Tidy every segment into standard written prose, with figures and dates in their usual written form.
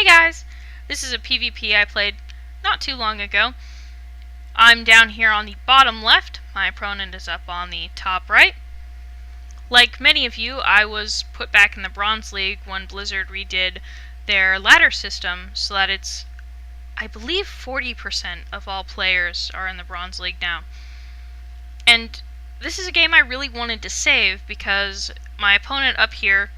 Hey guys! This is a PvP I played not too long ago. I'm down here on the bottom left, my opponent is up on the top right. Like many of you, I was put back in the Bronze League when Blizzard redid their ladder system so that it's, I believe 40% of all players are in the Bronze League now. And this is a game I really wanted to save because my opponent up here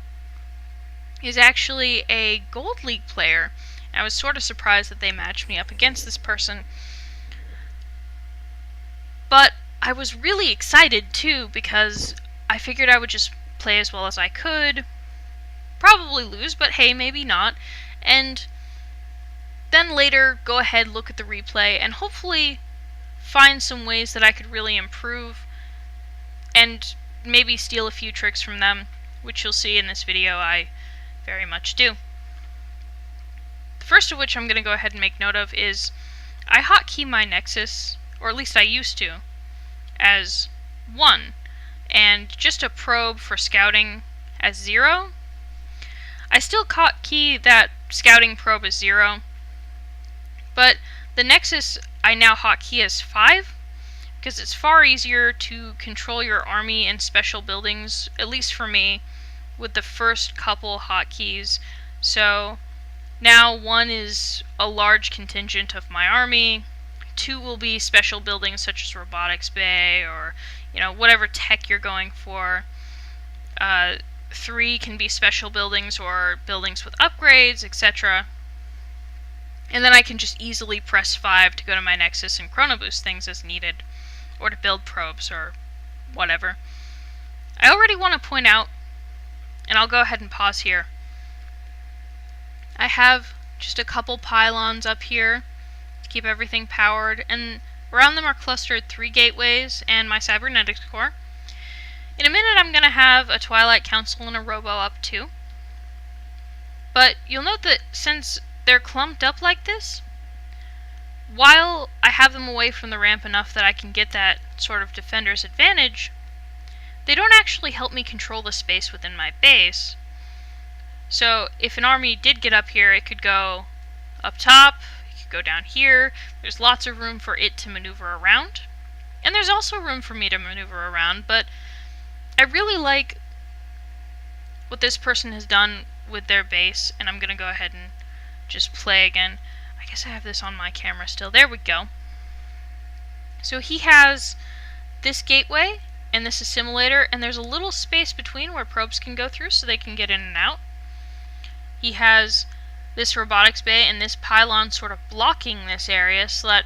is actually a Gold League player. I was sort of surprised that they matched me up against this person. But I was really excited too because I figured I would just play as well as I could. Probably lose, but hey, maybe not. And then later go ahead, look at the replay, and hopefully find some ways that I could really improve and maybe steal a few tricks from them, which you'll see in this video I very much do. The first of which I'm going to go ahead and make note of is I hotkey my Nexus, or at least I used to, as 1, and just a probe for scouting as 0. I still hotkey that scouting probe as 0, but the Nexus I now hotkey as 5, because it's far easier to control your army in special buildings, at least for me, with the first couple hotkeys. So now 1 is a large contingent of my army, 2 will be special buildings such as robotics bay or whatever tech you're going for. 3 can be special buildings or buildings with upgrades, etc. And then I can just easily press 5 to go to my Nexus and chrono boost things as needed, or to build probes or whatever. I already want to point out, and I'll go ahead and pause here, I have just a couple pylons up here to keep everything powered, and around them are clustered 3 gateways and my cybernetics core. In a minute I'm going to have a Twilight Council and a Robo up too. But you'll note that since they're clumped up like this, while I have them away from the ramp enough that I can get that sort of defender's advantage, they don't actually help me control the space within my base. So if an army did get up here, it could go up top, it could go down here. There's lots of room for it to maneuver around. And there's also room for me to maneuver around, but I really like what this person has done with their base, and I'm going to go ahead and just play again. I guess I have this on my camera still. There we go. So he has this gateway and this assimilator, and there's a little space between where probes can go through so they can get in and out. He has this robotics bay and this pylon sort of blocking this area so that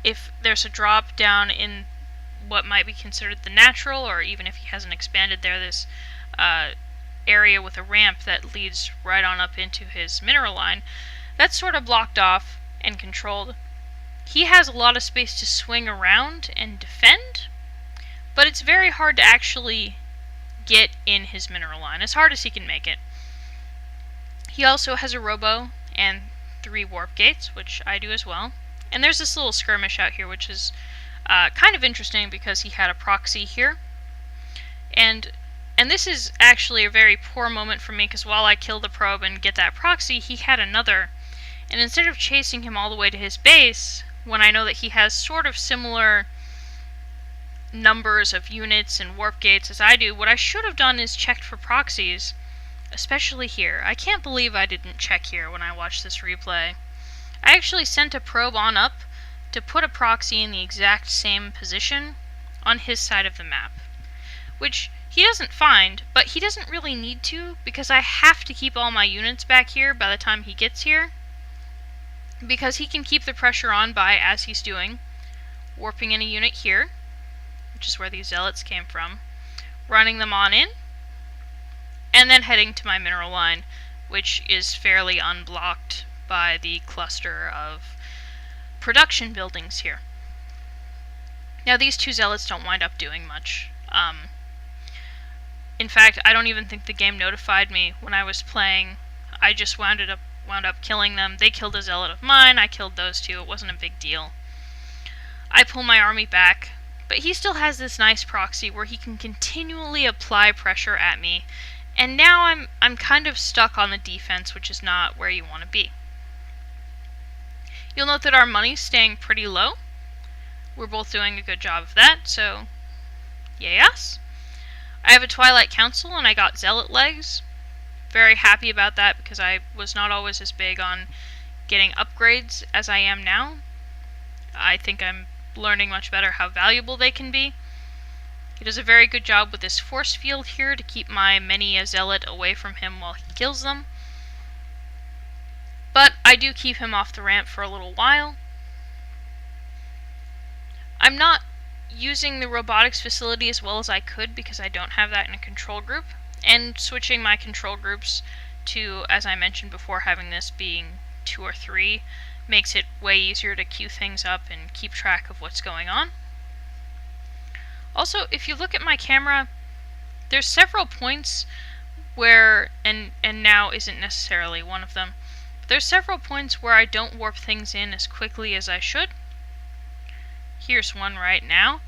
if there's a drop down in what might be considered the natural, or even if he hasn't expanded there, this area with a ramp that leads right on up into his mineral line, that's sort of blocked off and controlled. He has a lot of space to swing around and defend, but it's very hard to actually get in his mineral line, as hard as he can make it. He also has a robo and 3 warp gates, which I do as well. And there's this little skirmish out here, which is kind of interesting because he had a proxy here. And this is actually a very poor moment for me, because while I kill the probe and get that proxy, he had another. And instead of chasing him all the way to his base, when I know that he has sort of similar numbers of units and warp gates as I do, what I should have done is checked for proxies, especially here. I can't believe I didn't check here when I watched this replay. I actually sent a probe on up to put a proxy in the exact same position on his side of the map, which he doesn't find, but he doesn't really need to, because I have to keep all my units back here by the time he gets here, because he can keep the pressure on by, as he's doing, warping in a unit here, which is where these zealots came from, running them on in, and then heading to my mineral line, which is fairly unblocked by the cluster of production buildings here. Now these 2 zealots don't wind up doing much. In fact, I don't even think the game notified me when I was playing. I just wound up killing them. They killed a zealot of mine, I killed those 2, it wasn't a big deal. I pull my army back, but he still has this nice proxy where he can continually apply pressure at me And now I'm kind of stuck on the defense, which is not where you want to be. You'll note that our money's staying pretty low. We're both doing a good job of that, so yay us. I have a Twilight Council and I got Zealot legs. Very happy about that because I was not always as big on getting upgrades as I am now. I think I'm learning much better how valuable they can be. He does a very good job with this force field here to keep my many Zealot away from him while he kills them. But I do keep him off the ramp for a little while. I'm not using the robotics facility as well as I could because I don't have that in a control group. And switching my control groups to, as I mentioned before, having this being 2 or 3 makes it way easier to queue things up and keep track of what's going on. Also, if you look at my camera, there's several points where, and now isn't necessarily one of them, but there's several points where I don't warp things in as quickly as I should. Here's one right now.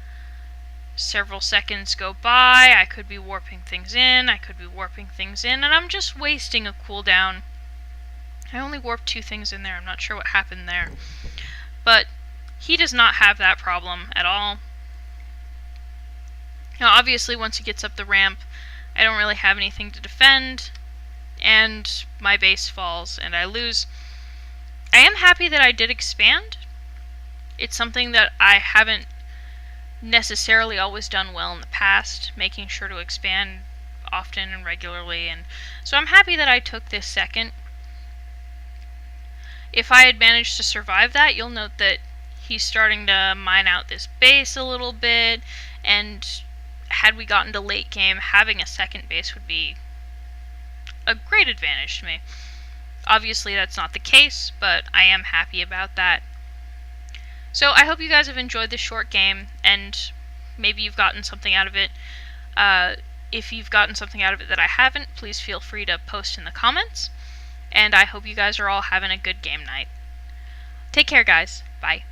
Several seconds go by, I could be warping things in, I could be warping things in, and I'm just wasting a cooldown. I only warped 2 things in there, I'm not sure what happened there. But he does not have that problem at all. Now obviously once he gets up the ramp, I don't really have anything to defend, and my base falls and I lose. I am happy that I did expand. It's something that I haven't necessarily always done well in the past, making sure to expand often and regularly, and so I'm happy that I took this second. If I had managed to survive that, you'll note that he's starting to mine out this base a little bit, and had we gotten to late game, having a second base would be a great advantage to me. Obviously that's not the case, but I am happy about that. So I hope you guys have enjoyed this short game, and maybe you've gotten something out of it. If you've gotten something out of it that I haven't, please feel free to post in the comments. And I hope you guys are all having a good game night. Take care, guys. Bye.